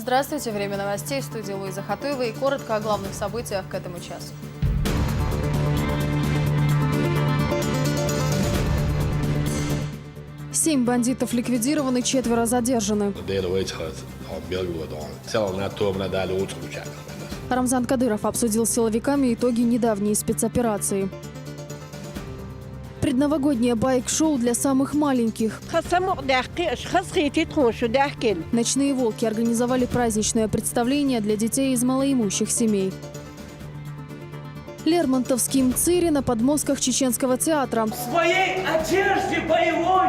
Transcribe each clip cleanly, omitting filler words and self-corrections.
Здравствуйте, время новостей, в студии Луиза Хатуева и коротко о главных событиях к этому часу. Семь бандитов ликвидированы, 4 задержаны. Рамзан Кадыров обсудил с силовиками итоги недавней спецоперации. Предновогоднее байк-шоу для самых маленьких. Ночные волки организовали праздничное представление для детей из малоимущих семей. Лермонтовский МЦИРИ на подмостках Чеченского театра. В своей одежде боевой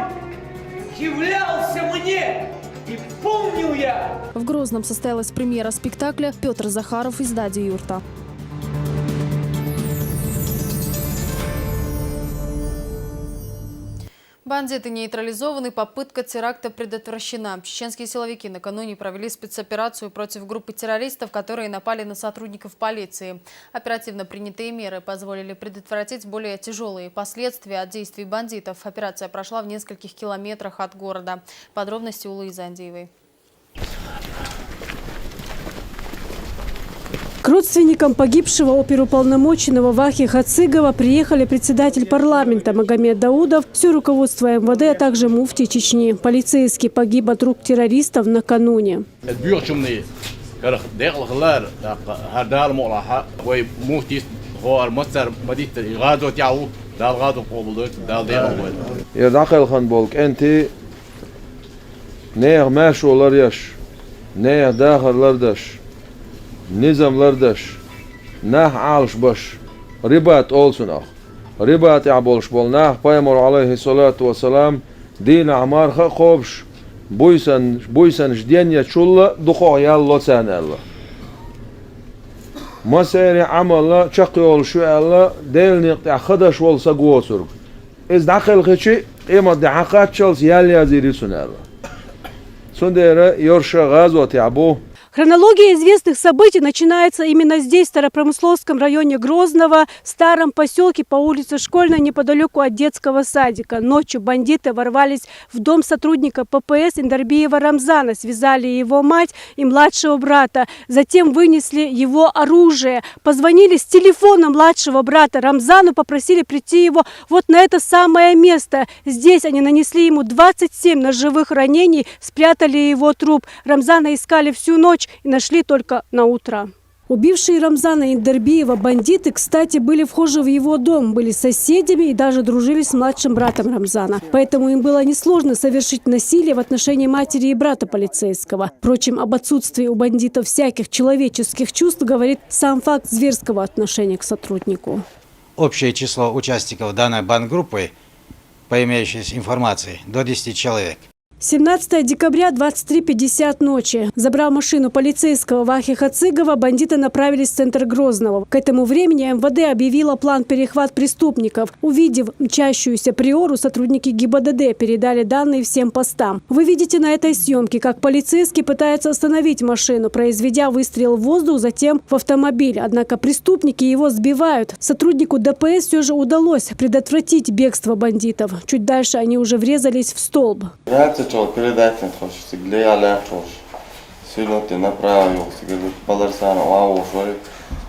являлся мне, и помню я. В Грозном состоялась премьера спектакля «Петр Захаров из Дади Юрта». Бандиты нейтрализованы, попытка теракта предотвращена. Чеченские силовики накануне провели спецоперацию против группы террористов, которые напали на сотрудников полиции. Оперативно принятые меры позволили предотвратить более тяжелые последствия от действий бандитов. Операция прошла в нескольких километрах от города. Подробности у Луизы Андиевой. К родственникам погибшего оперуполномоченного Вахи Хацыгова приехали председатель парламента Магомед Даудов, все руководство МВД, а также муфтий Чечни. Полицейский погиб от рук террористов накануне. Nizamlardaş, nah alış baş, ribat olsun ah. Ribat yaboluş bol nah, Peygamber aleyhissalatu vesselam din amarha khobş, buysan jdenya çulla duqa yallo sen Allah. Maseri amalla çaqı oluşu Allah, delni khadaş olsa gosurg. Ez dakhil khichi, emad haqat chals yal yazirisun Allah. Sondera yorşa gazot yabu. Хронология известных событий начинается именно здесь, в Старопромысловском районе Грозного, в старом поселке по улице Школьной, неподалеку от детского садика. Ночью бандиты ворвались в дом сотрудника ППС Индарбиева Рамзана, связали его мать и младшего брата. Затем вынесли его оружие, позвонили с телефона младшего брата Рамзану, попросили прийти его вот на это самое место. Здесь они нанесли ему 27 ножевых ранений, спрятали его труп. Рамзана искали всю ночь и нашли только на утро. Убившие Рамзана Индарбиева бандиты, кстати, были вхожи в его дом, были соседями и даже дружили с младшим братом Рамзана. Поэтому им было несложно совершить насилие в отношении матери и брата полицейского. Впрочем, об отсутствии у бандитов всяких человеческих чувств говорит сам факт зверского отношения к сотруднику. Общее число участников данной бандгруппы, по имеющейся информации, до 10 человек. 17 декабря, 23:50 ночи. Забрав машину полицейского Вахи Хацыгова, бандиты направились в центр Грозного. К этому времени МВД объявило план перехват преступников. Увидев мчащуюся приору, сотрудники ГИБДД передали данные всем постам. Вы видите на этой съемке, как полицейский пытается остановить машину, произведя выстрел в воздух, затем в автомобиль. Однако преступники его сбивают. Сотруднику ДПС все же удалось предотвратить бегство бандитов. Чуть дальше они уже врезались в столб. Передайте, хочется, где я лечусь. Сильно ты направил, говорит, Баларсана, вау, шори.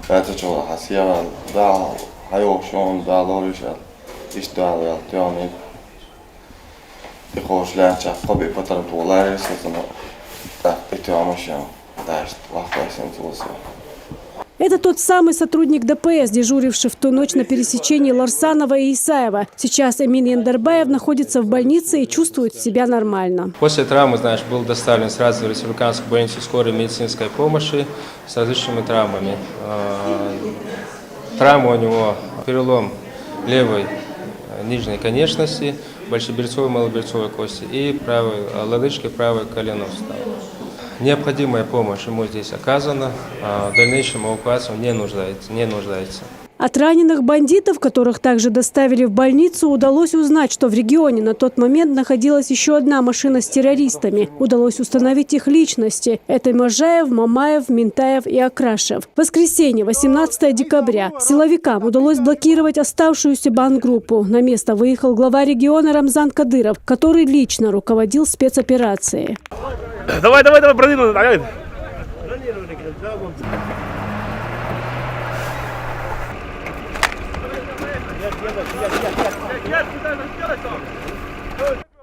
Это что, хасия, да, хайошон, да, лоришал. Иштал, тёмит. И хош леча, хоби потом туларис, это так, и тёмошен. Да, вахвайсен тулся. Это тот самый сотрудник ДПС, дежуривший в ту ночь на пересечении Ларсанова и Исаева. Сейчас Эмин Яндарбаев находится в больнице и чувствует себя нормально. После травмы, был доставлен сразу в республиканскую больницу скорой медицинской помощи с различными травмами. Травма у него перелом левой нижней конечности, большеберцовой и малоберцовой кости и правой лодыжки, правой коленостопа. Необходимая помощь ему здесь оказана, в дальнейшем эвакуацию не нуждается. От раненых бандитов, которых также доставили в больницу, удалось узнать, что в регионе на тот момент находилась еще одна машина с террористами. Удалось установить их личности. Это Можаев, Мамаев, Ментаев и Акрашев. В воскресенье, 18 декабря, силовикам удалось блокировать оставшуюся бандгруппу. На место выехал глава региона Рамзан Кадыров, который лично руководил спецоперацией. Давай, продвинуто, давай.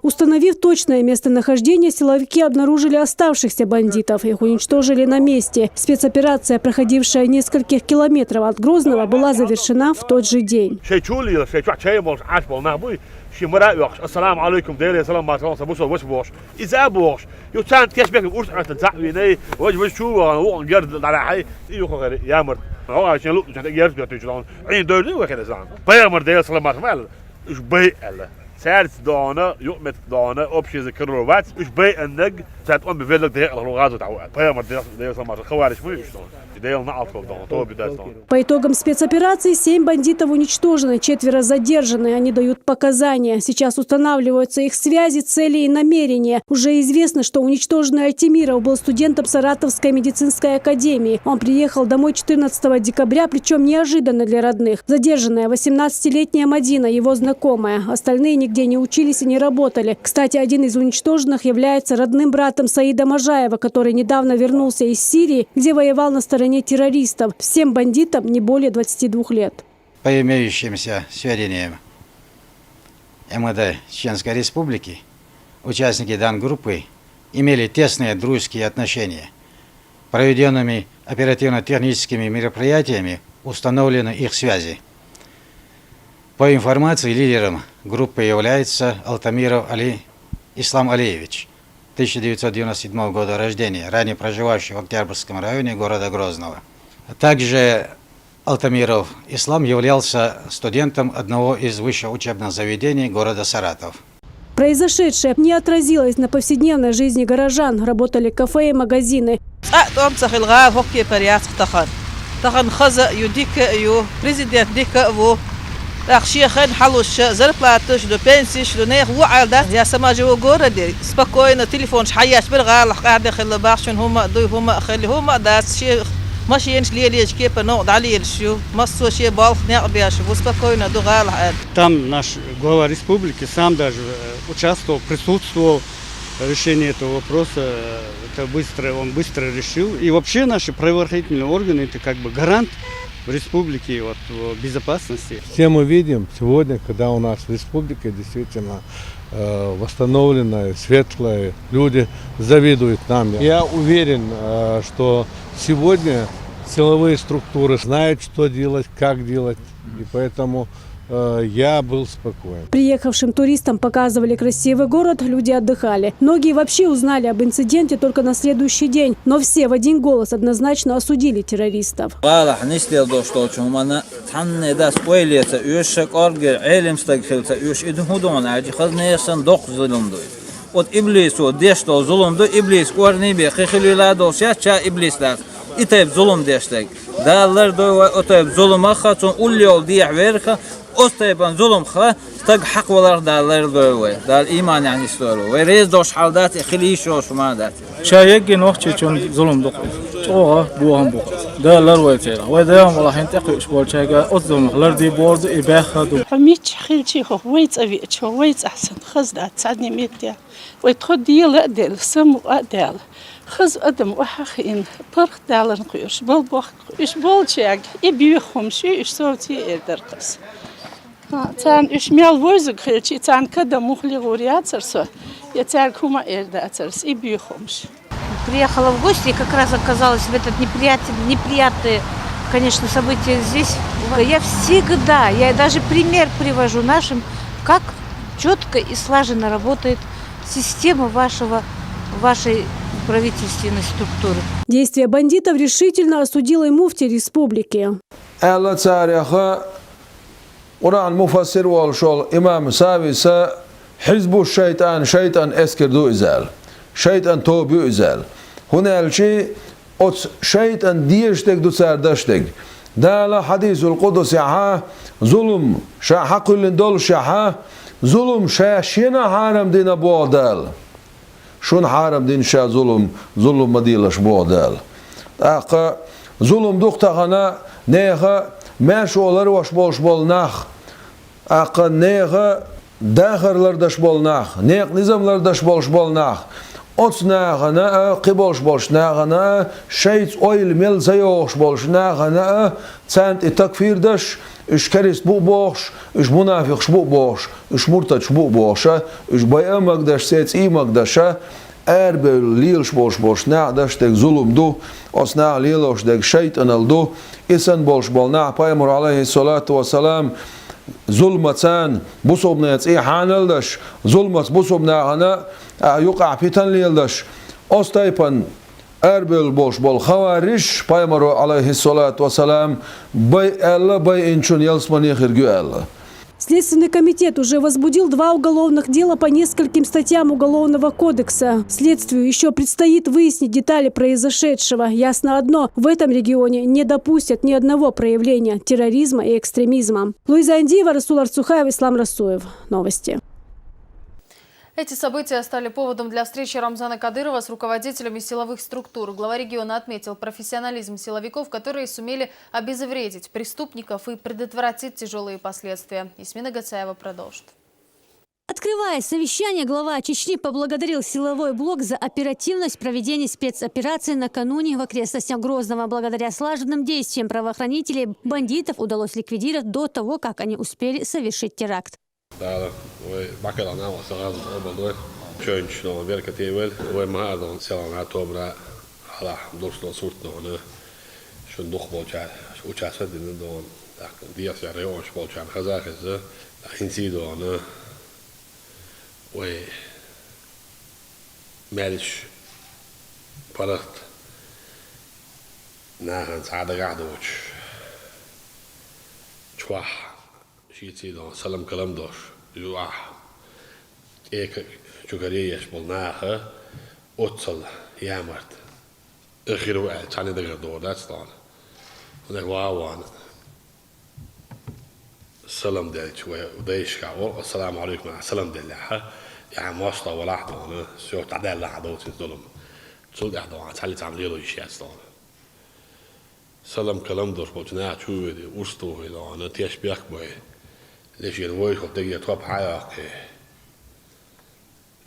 Установив точное местонахождение, силовики обнаружили оставшихся бандитов. Их уничтожили на месте. Спецоперация, проходившая нескольких километров от Грозного, была завершена в тот же день. السلام عليكم ديلي سلام ما سلام سبوس وش بوش إذا بوش يوتان كشبك بوش أنت تعبيني وش شو وانجرد على حي يخو يامر هو عشان لو عشان يجرد بتجلون عين دوري وكذا زان بيامر ديلي سلام ما سمع إيش بي الله سعر دانا يوم دانا أبشي ذكر روات إيش بي النج تقوم بفيلك ده الغاز وتعوق بيامر ديلي سلام ما خوارج مو يشتون По итогам спецоперации 7 бандитов уничтожены, 4 задержаны. Они дают показания. Сейчас устанавливаются их связи, цели и намерения. Уже известно, что уничтоженный Альтимиров был студентом Саратовской медицинской академии. Он приехал домой 14 декабря, причем неожиданно для родных. Задержанная 18-летняя Мадина, его знакомая. Остальные нигде не учились и не работали. Кстати, один из уничтоженных является родным братом Саида Можаева, который недавно вернулся из Сирии, где воевал на стороне террористов. Всем бандитам не более 22 лет. По имеющимся сведениям МВД Чеченской Республики, участники данной группы имели тесные дружеские отношения. Проведенными оперативно-техническими мероприятиями установлены их связи. По информации, лидером группы является Алтамиров Ислам Алиевич, 1997 года рождения, ранее проживающий в Октябрьском районе города Грозного. Также Алтамиров Ислам являлся студентом одного из высших учебных заведений города Саратов. Произошедшее не отразилось на повседневной жизни горожан. Работали кафе и магазины. Шехан халуш зарплату до пенсии до нех вуалда я сама живу в городе спокойно телефон حياش بالغال قاعد خلي باخشن هم دوي هم خلي هم داس شيء ماشي ينش ليش كيف نقعد عليه شو массу شيء بالخ نقبل شو спокойно до гал. Там наш глава республики сам даже участвовал, присутствовал в решении этого вопроса. Он быстро решил. И вообще наши правоохранительные органы это как бы гарант в республике вот, безопасности. Все мы видим сегодня, когда у нас республика действительно восстановленная, светлая, люди завидуют нам. Я уверен, что сегодня силовые структуры знают, что делать, как делать, и поэтому я был спокоен. Приехавшим туристам показывали красивый город, люди отдыхали. Многие вообще узнали об инциденте только на следующий день, но все в один голос однозначно осудили террористов. İtep zulüm destek. Dağlar doy otep zulüm xatun ul yol diye verka. Osteban zulüm xa tag hak olar dağlar doy. Dal iman yani istiyor. Ve rez doş haldat xili şo şuma dat. شايق نوخش چون ظلم دق اوه بوهم بو ده لر ويتيرا وده والله انت اسبوع شايق ظلم لر دي بورد اباخد حميت خيلتي هو ويت ابيت هو ويت احسن خزدات تساعدني ميتيا ويتخد ديال ادل سم ادل خز ادم وحخين طرق دالن قيش بول بوخ ايش بول شايق يبيخم شي ايش صوتي ادرقس تان ايش ميال ويزق خيلتي تان كدا مخلي غوريات سرسو يتال كوما ادرس يبيخمش. Приехала в гости и как раз оказалась в этот неприятные, конечно, события здесь. Я всегда, я даже пример привожу нашим, как четко и слаженно работает система вашей правительственной структуры. Действия бандитов решительно осудила и муфти республики. Quran mufassir wal shol imam savi sa hizbu şeytan eskirdu izel. Şeytan tobu izel. Hunelçi ot şeytan diyestek du serdaştek. Dala hadisul qudus ha zulm şa kullin dol şa zulm şa şina haram dina bodal. Şun haram din şa zulm madilaş bodal. Aqa zulm duqtagana neha meşolar waş bolnaq. Aqa neha dağırlardaş bolnaq. Neq nizamlardaş bolnaq. Otsnağına qiboş bolşnağına şeyt oyl mel zayoş bolşnağına cent takfirdaş iş kerist bu boş iş münafık bu boş iş murtaç bu boşa iş bayamagdaş sets imagdaşa erbel lilş boş nağdaş tek zulumdu osna liloş tek şeytanaldu isan bolna paymur aleyhissalatu vesselam zulmatsan busobnayat ihanaldaş zulmat busobnağına يقع في تنليلدش أستيبن أربل بوش بول خوارج بايمرو عليه الصلاة والسلام باي الله باي إنشون يلسمن يخرجو الله. Следственный комитет уже возбудил 2 уголовных дела по нескольким статьям Уголовного кодекса. Следствию еще предстоит выяснить детали произошедшего. Ясно одно – в этом регионе не допустят ни одного проявления терроризма и экстремизма. Луиза Андиева, Расул Арцухаев, Ислам Расуев. Новости. Эти события стали поводом для встречи Рамзана Кадырова с руководителями силовых структур. Глава региона отметил профессионализм силовиков, которые сумели обезвредить преступников и предотвратить тяжелые последствия. Ясмина Гацаева продолжит. Открывая совещание, глава Чечни поблагодарил силовой блок за оперативность проведения спецоперации накануне в окрестностях Грозного. Благодаря слаженным действиям правоохранителей бандитов удалось ликвидировать до того, как они успели совершить теракт. Bakkelen aan was er allemaal door. Schöntje nog werken tegen we maar dan zelf naar Tomra. Alla dostal soort nog ne. Schon nog bolcha. Ucha sad in dan. Die as jaar jongens bolcha. Kazakh is de. Hinsi dan ne. We medisch parat. Na han saada gaadoch. Chwa. شيء ده سلام كلام داش يوه إيه شجريش بلناها أتصل يامرت آخر وقت تاني ده غدور ده استان هناك وانا سلام ده شوية ودايش كعور السلام عليكم السلام ده لها يعني ما أشطى ولا حد أنا شو تعدل لها دوت الظلم شو ده حد تعالي تعملي له شيء استان سلام كلام داش بتناع شو ده وسطه إذا أنا تيش بيحكي ليش يروي خد تيجي توب حياك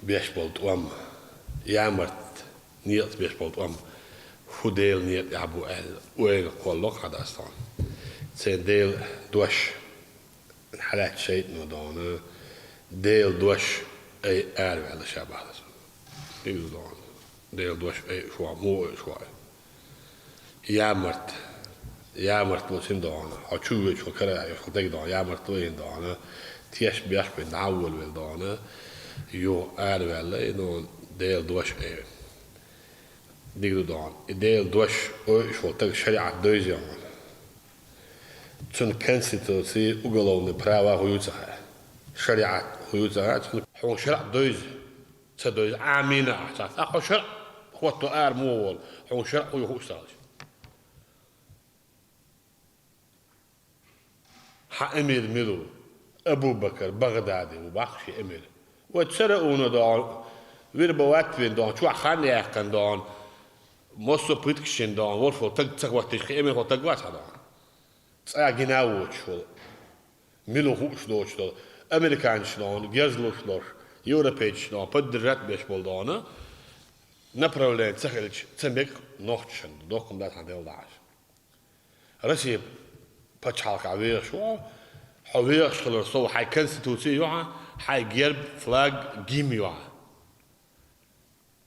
بيشبلت يامرت نيت بيشبلت فوديل نيت يعبو وين كلك هذا أصلا سيديل دوش حالات شيء ندون ديل دوش أي أعرف على شبه هذا يقولون ديل دوش أي شو مو شو يامرت بوسين دانا هتشوفه شو كره يخطيك دانا يامرت وين دانا تيش بيش بنعول بالدانا يو أربعة إنه ديل دوش إيه ديجو دانا ديل دوش شو تك شريعة دوزيان تون كنستيتوسي وقالوا نبراوا هيوتها شريعة هيوتها هو شريعة دوز تدوز عامينا أخو شرع هو تقار مول هو شرع هو استاذ أمير ميرو أبو بكر بغدادي وبخشي أمير وتسرقونا دان ويربوات بين دان شو خاني يحكن دان مصو بريتكشن دان ورفو تقوات تشخي أمير هو تقوات دان تساقناوش شو ميلو خوش دوش دان أمريكانش دان جزلوش دوش يوروبيتش دان بدرات بيش بول دان نبرولين تسخلش تسميك نوختشن دوكم دات عن ديل داعش رسيب بتشالك عبير شو حوير شغل صو حي كونستيتوسي يوعى حي جرب فلاج جيم يوعى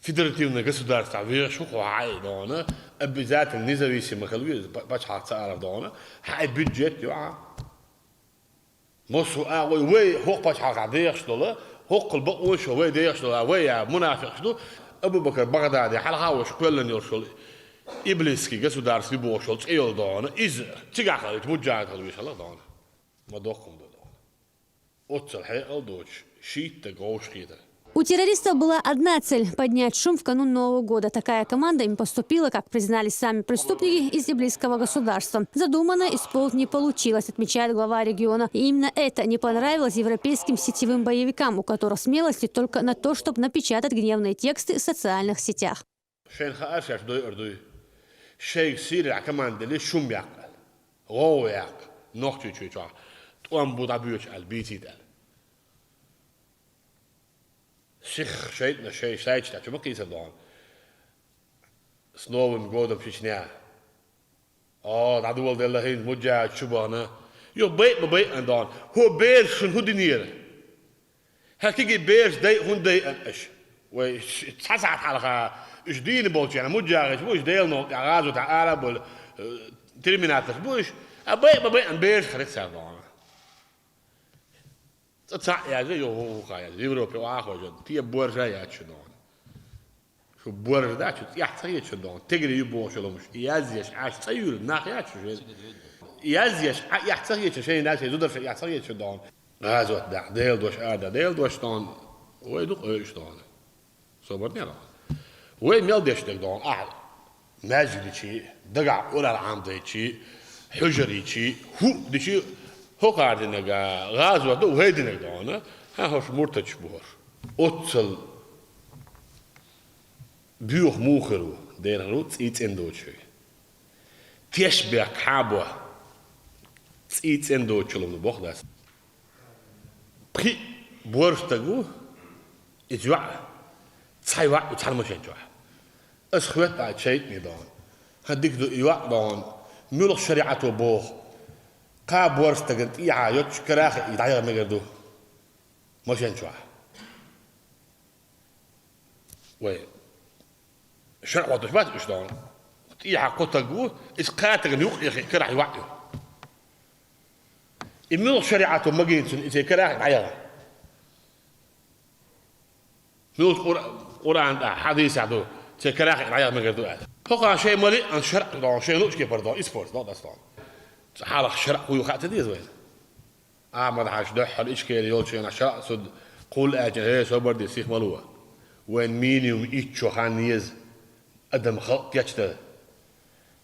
فيدراتيفنا государство عبير شو حي دانا обязательно независимо خلوي بتشالك تعرف دانا حي بيدجت يوعى مصو أقوي وي هو بتشالك عبير شغل هو قلب وش هو دير شغل ويا منافق شغل أبو بكر بغدادي حلقة وش كلن يرشل إبليسكي государство بوشل تيل دانا إز تيجا خليت مجاهد خلوي شلا دانا ما دوكم دانا أتصل حيل دوش شيت تجوش كده. У террористов была одна цель – поднять шум в канун Нового года. Такая команда им поступила, как признали сами преступники, из иблисского государства. Задуманное исполнить не получилось, отмечает глава региона. И именно это не понравилось европейским сетевым боевикам, у которых смелости только на то, чтобы напечатать гневные тексты в социальных сетях. Zich scheidt na schei scheidt dat je ook iets dan. Snowen godem Chechnya. Oh, dat wil de heen mujja chubana. Jo bait en dan. Hoe beers van hoe dineren. هكيجي بيرش داي هون داي اش وتحسعت حلقة اش دين بولتي انا مجاغش بوش ديل نو غازو تاع عرب ولا تيرميناتر بوش ابي ان بيرش خريت سافون تاع يا زي هو قايل يوروبي واخو جون تي بورجا يا تشدون شو بورجا دا يحتاج تشدون تجري يبو شلومش يازيش عاش تسير ناحيات شو يازيش يحتاج شيء ناس يزودر في يحتاج تشدون غازو دا ديل دوش ادا ديل دوش دون ويدوق ايش دون صبرني لا وين ميل ديش دون ماجد شي دقع ولا العام دي شي حجري شي هو دي شي هو قاعد نجا غازو دو هيدي دون ها هوش مرتج بور اوتل بيوخ موخرو دير روت ايت اندوتشي تشبع حابو ايت اندوتشلو بوخداس بري بورشتاغو يجوا تايوا وتعلموا جوا اسخوت تاع شيء نيدون هديك دو يوا دون ملوخ شريعته بوخ قا بورشتاغ يا يوتش كراخ يدايا ميغدو ماشين جوا وي شرع وضش بات ايش دون يا قطغو اس قاتل نيوخ كراخ يوعيو الملوك شريعته ما جينسون إذا كراهن عياها ملوك قرآن حديث عدو إذا كراهن عياها ما قدروا هذا فقط شيء مالي عن شرع دون شيء نوش كيف برضه إسبورت ده دستان حالك شرع هو خاطر دي زين أعمل حاش دحر إشكال يقول شيء أنا شرع صد قول أجن هي صبر دي سيخ ملوه وين مينيوم إيشو خانيز أدم خلق يشتى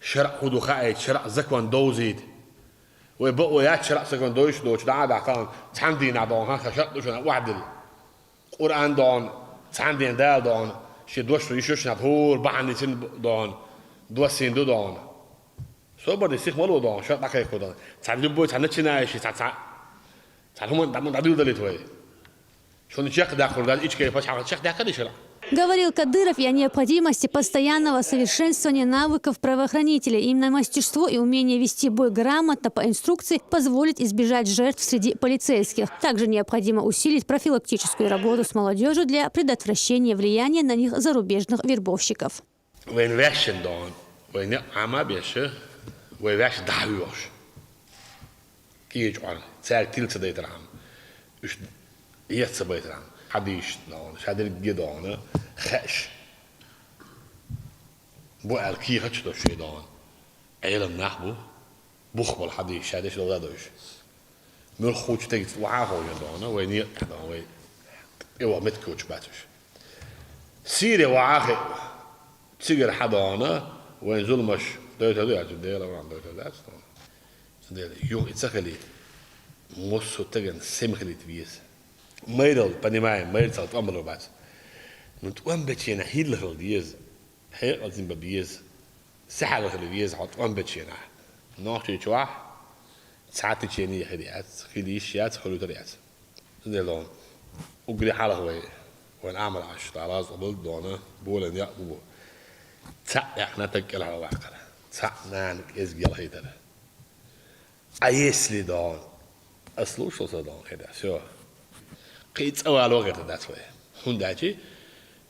شرع خدو خايت شرع زكوان دوزيد ويبقوا يا شرع سكون دوش دا كان تحمدين عدون ها خشط دوش واحد القرآن دون تحمدين دال دون شي دوش يشوش نهور بعني سن دون دوسين دون صبر دي سيخ مالو دون شرط دكاي كودون تعلبو تنچنا شي تاع هم دادو دليت وي شلون شيخ داخل قال ايش كيف شيخ داخل شرع. Говорил Кадыров и о необходимости постоянного совершенствования навыков правоохранителей. Именно мастерство и умение вести бой грамотно по инструкции позволит избежать жертв среди полицейских. Также необходимо усилить профилактическую работу с молодежью для предотвращения влияния на них зарубежных вербовщиков. حديش دون شادر جدون خش بو الكي خش دو شي دون علم نحبو بخبل حديش شادش دو دادوش مل خوش تيجي وعاهو يدون وين يقدون وين ايوا متكوش باتش سيري وعاهي تيجر حدانا وين ظلمش دوتا دوتا ديلا وان دوتا ديلا يو اتسخلي موسو تجن سمخلي تبيس ميدل بنيماي ميدل صارت أمر بعد نتوان بتشينا هيل خلديز هيل قديم ببيز سحر خلديز حط وان بتشينا ناقش شواح ساعات تشيني خديات خديشيات خلوتريات دلون وقري حاله هو وين أعمل عش تعراض قبل دونا بولن يا بو تاع إحنا تكل على واقع تاع نانك إزجل هيدا أيسلي دون أصله شو صدق كده شو قيت أول وقت ده شوي هون داجي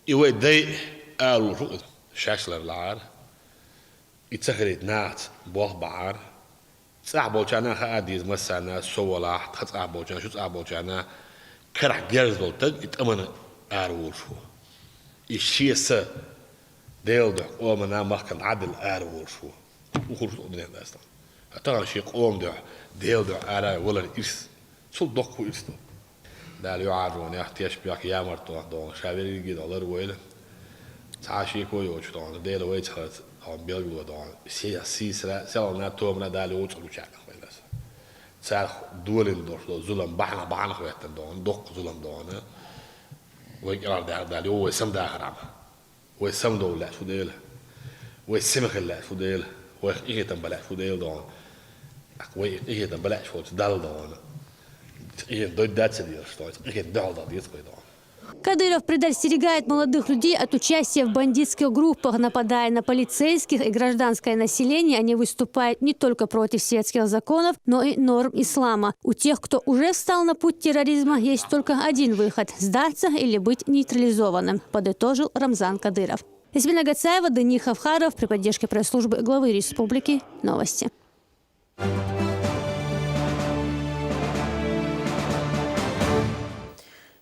يودي أول شو شاشلر العار يتسخرت نات بوه بعار صعبوا جانا خاديز مسنا سولا صعبوا جانا شو صعبوا جانا كرح جرز دولتك يتأمن أول شو يشيس ديل ده ومنا مخكن عدل أول شو وخرج من الناس هترى شيء قوم ده ديل ده أرى ولا إيش شو دقوا إيش ده دال يعارون يحتاج بياك يامر دون شابير يجي دولار ويل تعاشي كوي وشتون ديل ويت خلت عم بيلقوا دون سيسرا سالنا تومنا دال يوصلوا شاك بس سال دولين دور ظلم بحنا خوات دون دق ظلم دون ويقرا دال هو سم داخل عم ويسم دولة شو ديل ويسمخ الله شو ديل وإيه تنبلع شو ديل دون وإيه تنبلع شو دال دون إيه دوت دات سدير شتوي إيه دال دات يسقي دون Кадыров предостерегает молодых людей от участия в бандитских группах. Нападая на полицейских и гражданское население, они выступают не только против светских законов, но и норм ислама. У тех, кто уже встал на путь терроризма, есть только один выход – сдаться или быть нейтрализованным, подытожил Рамзан Кадыров. Эсмина Гацаева, Дени Хавхаров при поддержке пресс-службы главы республики. Новости.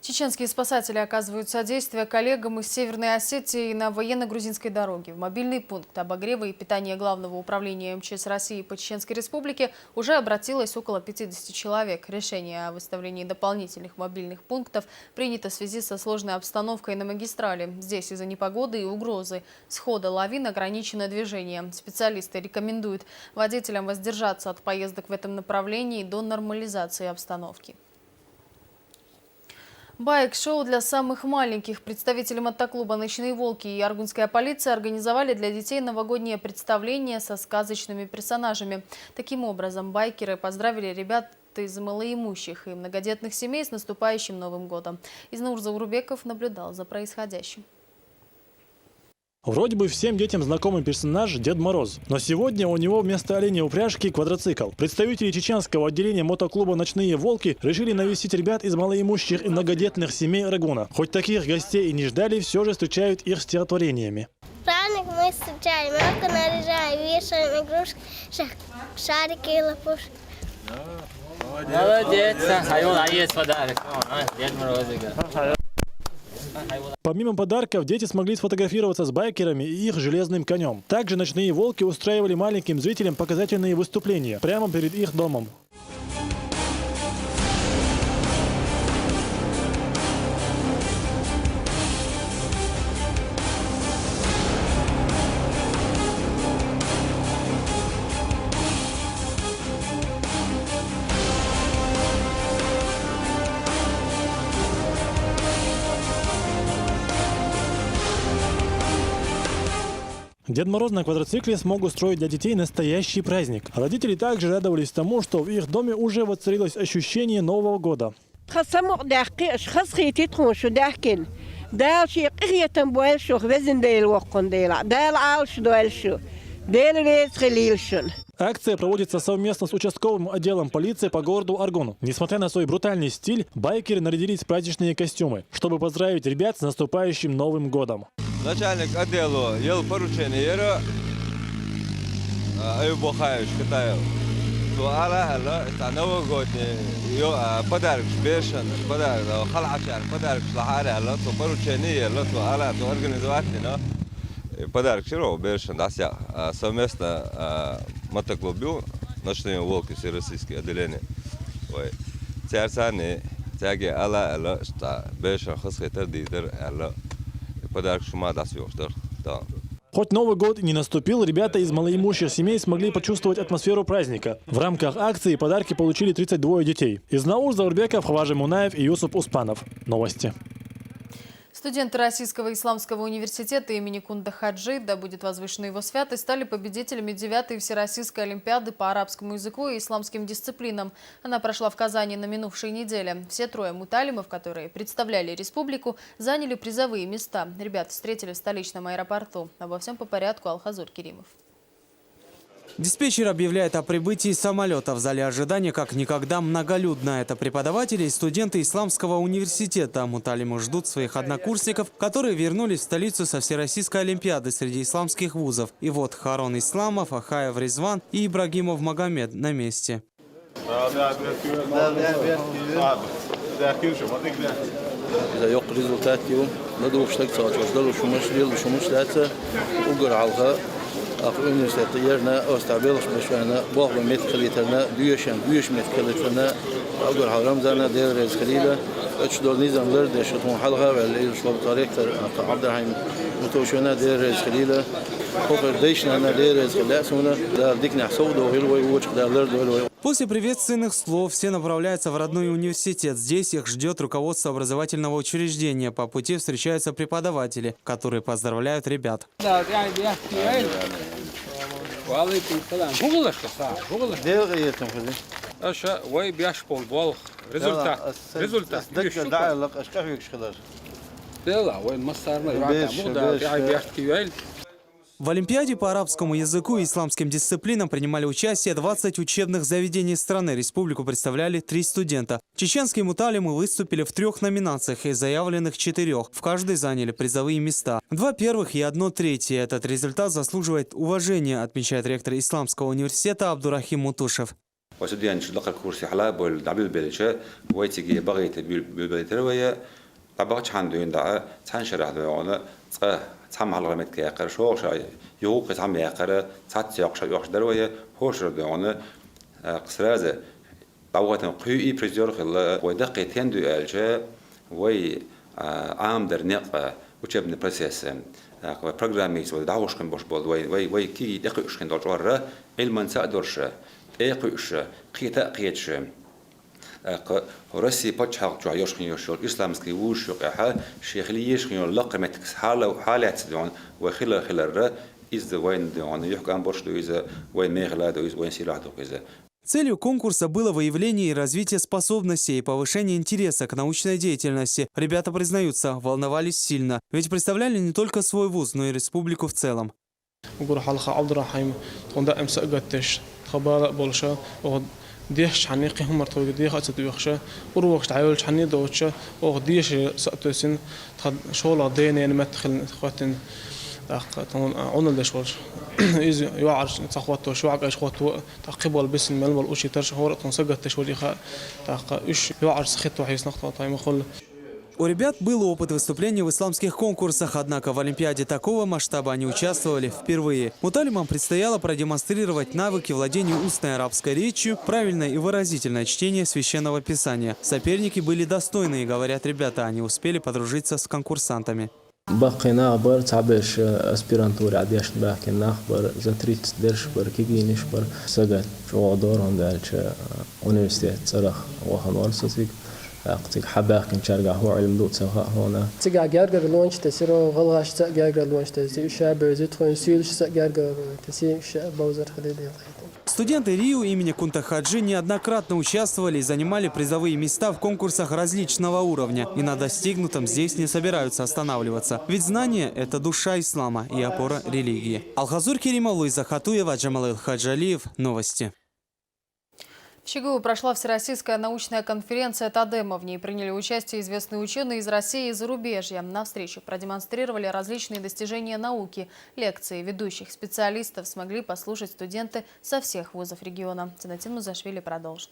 Чеченские спасатели оказывают содействие коллегам из Северной Осетии на военно-грузинской дороге. В мобильный пункт обогрева и питания Главного управления МЧС России по Чеченской Республике уже обратилось около 50 человек. Решение о выставлении дополнительных мобильных пунктов принято в связи со сложной обстановкой на магистрали. Здесь из-за непогоды и угрозы схода лавин ограничено движение. Специалисты рекомендуют водителям воздержаться от поездок в этом направлении до нормализации обстановки. Байк-шоу для самых маленьких. Представители мотоклуба «Ночные волки» и аргунская полиция организовали для детей новогоднее представление со сказочными персонажами. Таким образом, байкеры поздравили ребят из малоимущих и многодетных семей с наступающим Новым годом. Изнур Заурбеков наблюдал за происходящим. Вроде бы всем детям знакомый персонаж Дед Мороз, но сегодня у него вместо оленей упряжки квадроцикл. Представители чеченского отделения мотоклуба «Ночные волки» решили навестить ребят из малоимущих и многодетных семей Рагуна. Хоть таких гостей и не ждали, все же встречают их стихотворениями. Праздник мы встречаем, елку наряжаем, вешаем игрушки, шарики и лопушки. Молодец, а есть подарок, Дед Морозик. Помимо подарков, дети смогли сфотографироваться с байкерами и их железным конем. Также «Ночные волки» устраивали маленьким зрителям показательные выступления прямо перед их домом. Дед Мороз на квадроцикле смог устроить для детей настоящий праздник. Родители также радовались тому, что в их доме уже воцарилось ощущение Нового года. Акция проводится совместно с участковым отделом полиции по городу Аргуну. Несмотря на свой брутальный стиль, байкеры нарядились в праздничные костюмы, чтобы поздравить ребят с наступающим Новым годом. Начальник отдела ел поручение, Аюб Охаевич Китаев. новогодний подарок бешен, подарок халачар, подарок шлахаре, то поручение, то организовательно. Подарок широко бешен, дася совместно мотоклубу «Ночные волки» всероссийское отделение. Царсане, тяги алла, что бешен хасхитер дидер, подарок шума дасвёштер, да. Хоть Новый год и не наступил, ребята из малоимущих семей смогли почувствовать атмосферу праздника. В рамках акции подарки получили 32 детей. Изнаур Заурбеков, Хаважи Мунаев и Юсуп Успанов. Новости. Студенты Российского исламского университета имени Кунда Хаджи, да будет возвышена его святость, стали победителями 9-й Всероссийской олимпиады по арабскому языку и исламским дисциплинам. Она прошла в Казани на минувшей неделе. Все трое муталимов, которые представляли республику, заняли призовые места. Ребят встретили в столичном аэропорту. Обо всем по порядку Алхазур Керимов. Диспетчер объявляет о прибытии самолета. В зале ожидания как никогда многолюдно. Это преподаватели и студенты Исламского университета. Муталимы ждут своих однокурсников, которые вернулись в столицу со Всероссийской олимпиады среди исламских вузов. И вот Харон Исламов, Ахаев Резван и Ибрагимов Магомед на месте. Üniversitede östabilmiş meşhurna bağlı metkeliterine büyüş metkeliterine أقول رمضان دير خليلة أشدول نظام لرد شتون حلقة ولا شلون طريقة عبد الرحيم متوشنا دير خليلة خبر ديشنا أنا دير خليلة سونا دار ديكنا حسود وهلوي ووش دار لرد وهلوي. После приветственных слов все направляются в родной университет. Здесь их ждет руководство образовательного учреждения. По пути встречаются преподаватели, которые поздравляют ребят. Результат. В Олимпиаде по арабскому языку и исламским дисциплинам принимали участие 20 учебных заведений страны. Республику представляли 3 студента. Чеченские муталимы выступили в 3 номинациях из заявленных 4. В каждой заняли призовые места. 2 первых и 1 третье. Этот результат заслуживает уважения, отмечает ректор Исламского университета Абдурахим Мутушев. تحمل على رمت كأقر شو شيء يوقف هم يأقر سات يقش دروية هوش ردوانه قصرازة بعوضنا قوي بريزيور خلا ودقة تندو الجا وي عام در نقطة وشبنا بروسيس برنامج ودعوش كن باش بود وي كي دقيقش كن دارجوره علم سأدرش دقيقش قيتا قيتش روسي بتشحق جوعيش خيول شغل إسلامسكي وش يقعها شيخليش خيول لقمة حالة وحالات دون وخلا خلرة إذا وين دون يحكي عن برش إذا وين مغلا وين سلاح إذا. Целью конкурса было выявление и развитие способностей и повышение интереса к научной деятельности. Ребята признаются, волновались сильно, ведь представляли не только свой вуз, но и республику в целом. ديش حنيقي هم مرتوج ديش أتت بيخشة وروح تعايل حني دوتشة ديش سأتوسين شغل دين يعني ما تدخل خواتن عون الدشور إذا يعرش تخوته شو عق إيش خوته تقبل بس المال والأشي ترش هو تنسجت تشوري خا إيش يعرش خط وحيس نقطة طيب خل. У ребят был опыт выступления в исламских конкурсах, однако в Олимпиаде такого масштаба они участвовали впервые. Муталимам предстояло продемонстрировать навыки владения устной арабской речью, правильное и выразительное чтение священного писания. Соперники были достойные, говорят ребята, они успели подружиться с конкурсантами. بقينا أخبار تعبش أسبيرانتوري عديش بحكينا أخبار زتريت درش بر كيجينيش بر سجت شو دارهم دارش أونيفرسيتي صراخ وهنوار صديق أقتك حباك كن شرقة هو علم دوت سواء هنا. تيجا جارجر لونش تسيرو غلغاش تاع جارجر لونش تسير شاب زيت خوين سيلش تاع جارجر تسير شاب باوزر خليدي. Студенты РИУ имени Кунта Хаджи неоднократно участвовали и занимали призовые места в конкурсах различного уровня. И на достигнутом здесь не собираются останавливаться. Ведь знание – это душа ислама и опора религии. Алхазур Керимовлы, Захатуева, Джамалил Хаджалиев. Новости. В ЧГУ прошла Всероссийская научная конференция «Тадема». В ней приняли участие известные ученые из России и зарубежья. На встрече продемонстрировали различные достижения науки. Лекции ведущих специалистов смогли послушать студенты со всех вузов региона. Цинатин Музашвили продолжит.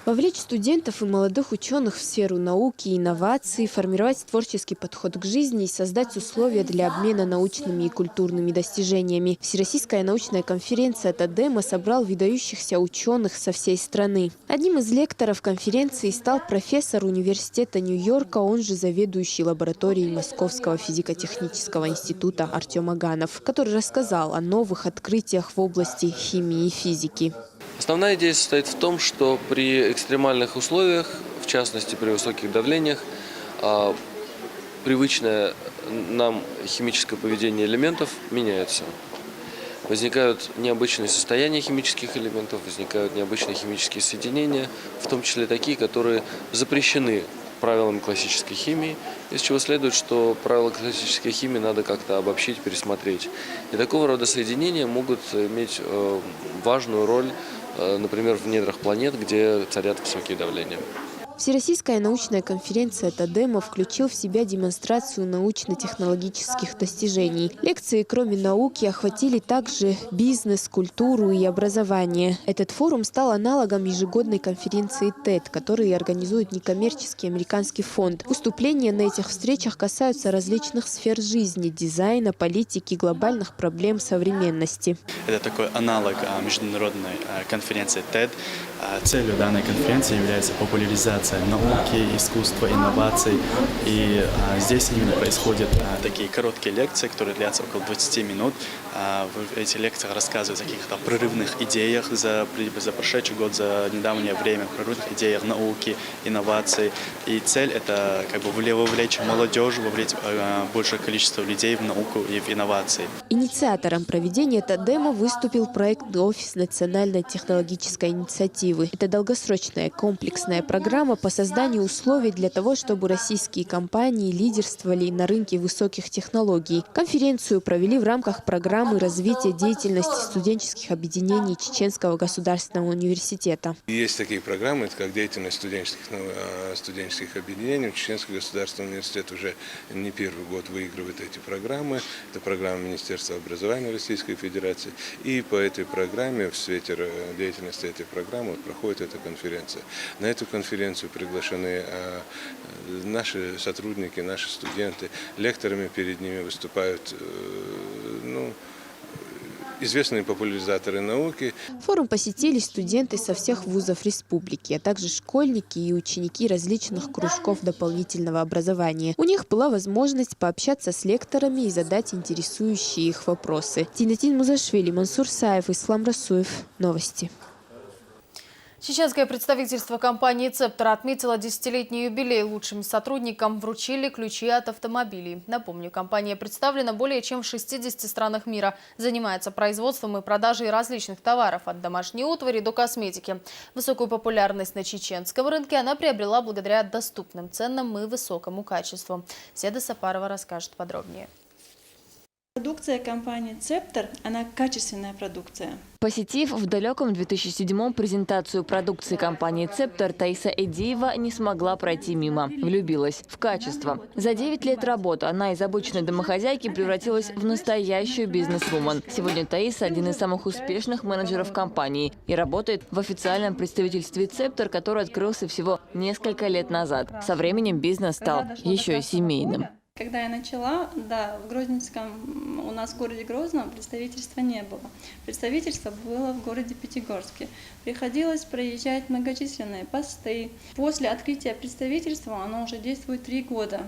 Вовлечь студентов и молодых ученых в сферу науки и инноваций, формировать творческий подход к жизни и создать условия для обмена научными и культурными достижениями. Всероссийская научная конференция «Тадема» собрал выдающихся ученых со всей страны. Одним из лекторов конференции стал профессор университета Нью-Йорка, он же заведующий лабораторией Московского физико-технического института Артем Аганов, который рассказал о новых открытиях в области химии и физики. Основная идея состоит в том, что при экстремальных условиях, в частности при высоких давлениях, привычное нам химическое поведение элементов меняется. Возникают необычные состояния химических элементов, возникают необычные химические соединения, в том числе такие, которые запрещены правилами классической химии, из чего следует, что правила классической химии надо как-то обобщить, пересмотреть. И такого рода соединения могут иметь важную роль, например, в недрах планет, где царят высокие давления. Всероссийская научная конференция «Тадема» включил в себя демонстрацию научно-технологических достижений. Лекции, кроме науки, охватили также бизнес, культуру и образование. Этот форум стал аналогом ежегодной конференции TED, которую организует некоммерческий американский фонд. Выступления на этих встречах касаются различных сфер жизни, дизайна, политики, глобальных проблем современности. Это такой аналог международной конференции TED. Целью данной конференции является популяризация науки, искусства, инноваций. И здесь именно происходят такие короткие лекции, которые длятся около 20 минут. В этих лекциях рассказывают о каких-то прорывных идеях за прошедший год, за недавнее время, прорывных идеях науки, инноваций. И цель – это как бы вовлечь молодежь, вовлечь большее количество людей в науку и в инновации. Инициатором проведения тандема выступил проект «Офис национальной технологической инициативы». Это долгосрочная комплексная программа по созданию условий для того, чтобы российские компании лидерствовали на рынке высоких технологий. Конференцию провели в рамках программы развития деятельности студенческих объединений Чеченского государственного университета. Есть такие программы, как деятельность студенческих объединений. Чеченский государственный университет уже не первый год выигрывает эти программы. Это программа Министерства образования Российской Федерации. И по этой программе, в свете деятельности этой программы, проходит эта конференция. На эту конференцию приглашены наши сотрудники, наши студенты. Лекторами перед ними выступают известные популяризаторы науки. Форум посетили студенты со всех вузов республики, а также школьники и ученики различных кружков дополнительного образования. У них была возможность пообщаться с лекторами и задать интересующие их вопросы. Тинатин Музашвили, Мансур Саев, Ислам Расуев. Новости. Чеченское представительство компании «Цептор» отметило 10-летний юбилей. Лучшим сотрудникам вручили ключи от автомобилей. Напомню, компания представлена более чем в 60 странах мира. Занимается производством и продажей различных товаров, от домашней утвари до косметики. Высокую популярность на чеченском рынке она приобрела благодаря доступным ценам и высокому качеству. Седа Сапарова расскажет подробнее. Продукция компании «Цептор» – она качественная продукция. Посетив в далеком 2007-м презентацию продукции компании «Цептор», Таиса Эдиева не смогла пройти мимо. Влюбилась в качество. За 9 лет работы она из обычной домохозяйки превратилась в настоящую бизнес-вумен. Сегодня Таиса – один из самых успешных менеджеров компании и работает в официальном представительстве «Цептор», который открылся всего несколько лет назад. Со временем бизнес стал еще и семейным. Когда я начала, в Грозненском, у нас в городе Грозном представительства не было. Представительство было в городе Пятигорске. Приходилось проезжать многочисленные посты. После открытия представительства оно уже действует 3 года.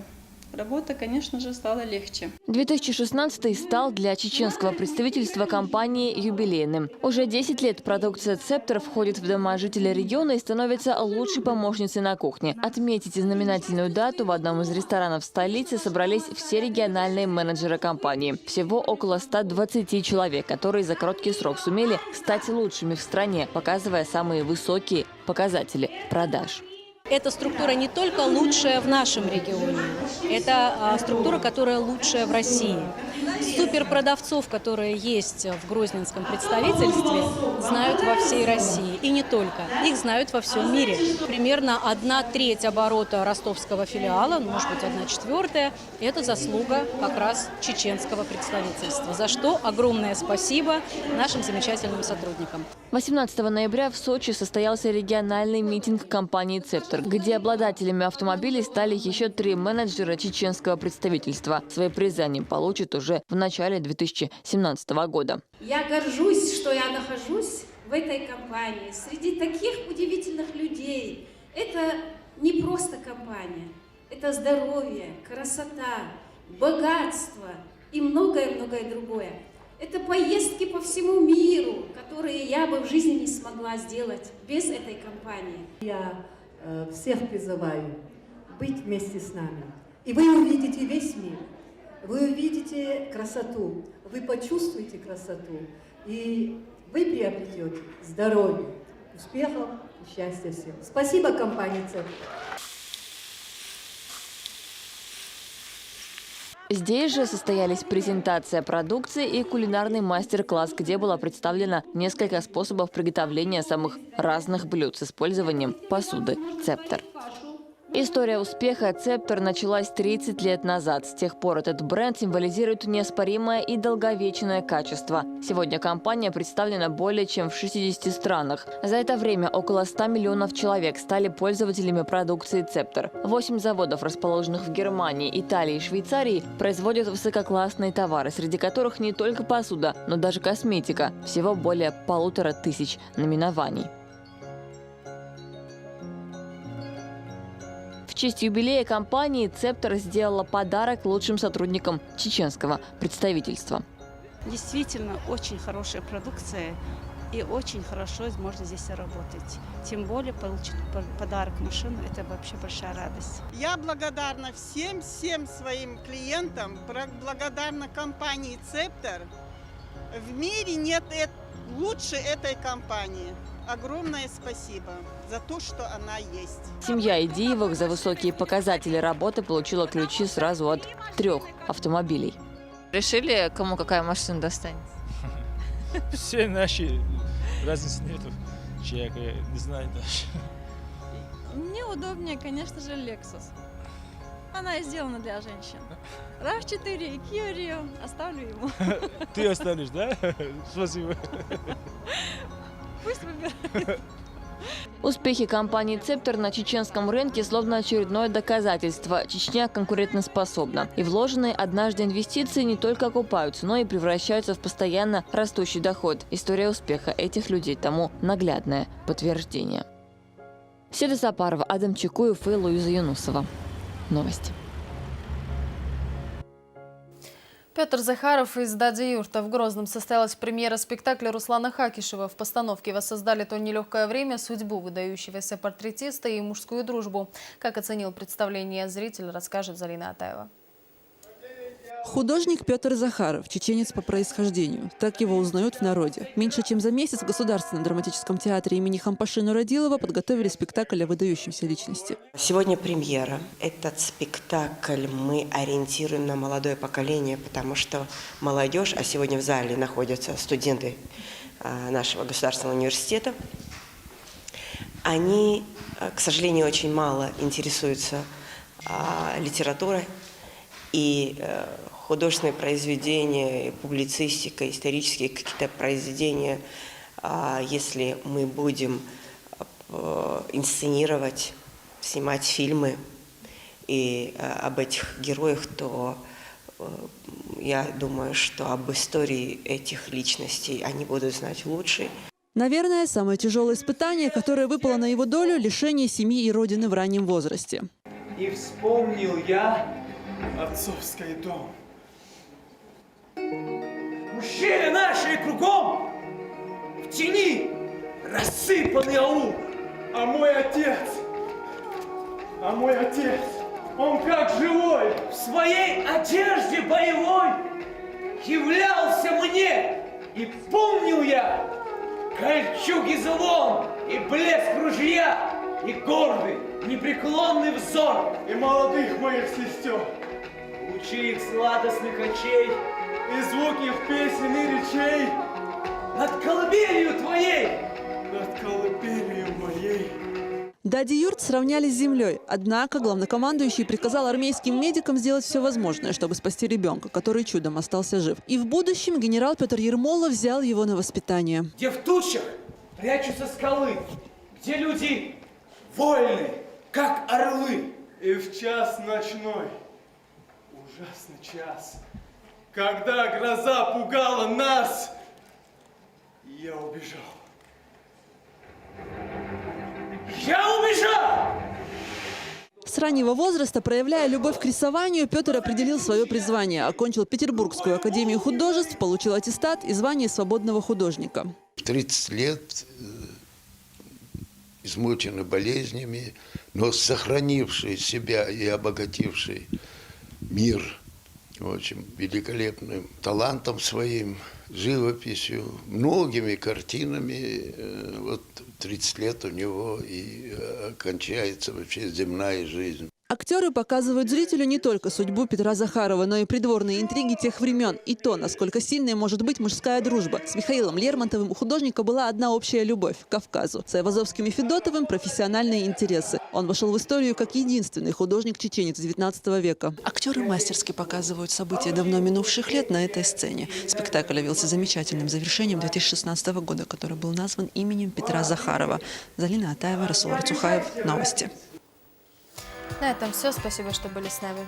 Работа, конечно же, стала легче. 2016 стал для чеченского представительства компании юбилейным. Уже 10 лет продукция «Цептор» входит в дома жителей региона и становится лучшей помощницей на кухне. Отметить знаменательную дату в одном из ресторанов столицы собрались все региональные менеджеры компании. Всего около 120 человек, которые за короткий срок сумели стать лучшими в стране, показывая самые высокие показатели продаж. Эта структура не только лучшая в нашем регионе, это структура, которая лучшая в России. Суперпродавцов, которые есть в Грозненском представительстве, знают во всей России. И не только. Их знают во всем мире. Примерно 1/3 оборота ростовского филиала, может быть 1/4, это заслуга как раз чеченского представительства. За что огромное спасибо нашим замечательным сотрудникам. 18 ноября в Сочи состоялся региональный митинг компании «Цептор», где обладателями автомобилей стали еще 3 менеджера чеченского представительства. Свои призы они получат уже в начале 2017 года. Я горжусь, что я нахожусь в этой компании среди таких удивительных людей. Это не просто компания, это здоровье, красота, богатство и многое-многое другое. Это поездки по всему миру, которые я бы в жизни не смогла сделать без этой компании. Я всех призываю быть вместе с нами. И вы увидите весь мир, вы увидите красоту, вы почувствуете красоту, и вы приобретете здоровье, успехов и счастья всем. Спасибо компании «Цептор». Здесь же состоялись презентация продукции и кулинарный мастер-класс, где было представлено несколько способов приготовления самых разных блюд с использованием посуды «Цептор». История успеха «Цептор» началась 30 лет назад. С тех пор этот бренд символизирует неоспоримое и долговечное качество. Сегодня компания представлена более чем в 60 странах. За это время около 100 миллионов человек стали пользователями продукции «Цептор». 8 заводов, расположенных в Германии, Италии и Швейцарии, производят высококлассные товары, среди которых не только посуда, но даже косметика. Всего более 1500 наименований. В честь юбилея компании «Цептор» сделала подарок лучшим сотрудникам чеченского представительства. Действительно, очень хорошая продукция. И очень хорошо можно здесь работать. Тем более получить подарок машину – это вообще большая радость. Я благодарна всем своим клиентам, благодарна компании «Цептер». В мире нет лучше этой компании. Огромное спасибо за то, что она есть. Семья Идиевых за высокие показатели работы получила ключи сразу от 3 автомобилей. Решили, кому какая машина достанется? Все наши, разницы нету. Человека, я не знаю даже. Мне удобнее, конечно же, Lexus. Она и сделана для женщин. RAV4 и Kia Rio оставлю ему. Ты останешь, да? Спасибо. Пусть выбирает. Успехи компании «Цептер» на чеченском рынке словно очередное доказательство. Чечня конкурентоспособна. И вложенные однажды инвестиции не только окупаются, но и превращаются в постоянно растущий доход. История успеха этих людей тому наглядное подтверждение. Седа Сапарова, Адам Чекуев и Луиза Юнусова. Новости. Петр Захаров из «Дади Юрта». В Грозном состоялась премьера спектакля Руслана Хакишева. В постановке воссоздали то нелегкое время, судьбу выдающегося портретиста и мужскую дружбу. Как оценил представление зритель, расскажет Залина Атаева. Художник Петр Захаров, чеченец по происхождению. Так его узнают в народе. Меньше чем за месяц в Государственном драматическом театре имени Хампаши Нурадилова подготовили спектакль о выдающемся личности. Сегодня премьера. Этот спектакль мы ориентируем на молодое поколение, потому что молодежь, а сегодня в зале находятся студенты нашего государственного университета, они, к сожалению, очень мало интересуются литературой. И художественные произведения, публицистика, исторические какие-то произведения, если мы будем инсценировать, снимать фильмы и об этих героях, то я думаю, что об истории этих личностей они будут знать лучше. Наверное, самое тяжелое испытание, которое выпало на его долю – лишение семьи и родины в раннем возрасте. И вспомнил я отцовский дом. Мужчины наши кругом в тени рассыпанный аул. А мой отец, он как живой, в своей одежде боевой являлся мне. И помнил я кольчуги звон и блеск ружья, и гордый, непреклонный взор, и молодых моих сестер, лучи их сладостных очей, и звук их песен и речей над колыбелью твоей, над колыбелью моей. Дади Юрт сравняли с землей. Однако главнокомандующий приказал армейским медикам сделать все возможное, чтобы спасти ребенка, который чудом остался жив. И в будущем генерал Петр Ермолов взял его на воспитание. Где в тучах прячутся скалы, где люди вольны, как орлы. И в час ночной, ужасный час, когда гроза пугала нас, я убежал. Я убежал! С раннего возраста, проявляя любовь к рисованию, Петр определил свое призвание. Окончил Петербургскую академию художеств, получил аттестат и звание свободного художника. 30 лет измученный болезнями, но сохранивший себя и обогативший мир очень великолепным талантом своим, живописью, многими картинами. Вот 30 лет у него и кончается вообще земная жизнь. Актеры показывают зрителю не только судьбу Петра Захарова, но и придворные интриги тех времен. И то, насколько сильной может быть мужская дружба. С Михаилом Лермонтовым у художника была одна общая любовь – к Кавказу. С Айвазовским и Федотовым – профессиональные интересы. Он вошел в историю как единственный художник-чеченец XIX века. Актеры мастерски показывают события давно минувших лет на этой сцене. Спектакль явился замечательным завершением 2016 года, который был назван именем Петра Захарова. Залина Атаева, Расул Арцухаев. Новости. На этом все. Спасибо, что были с нами.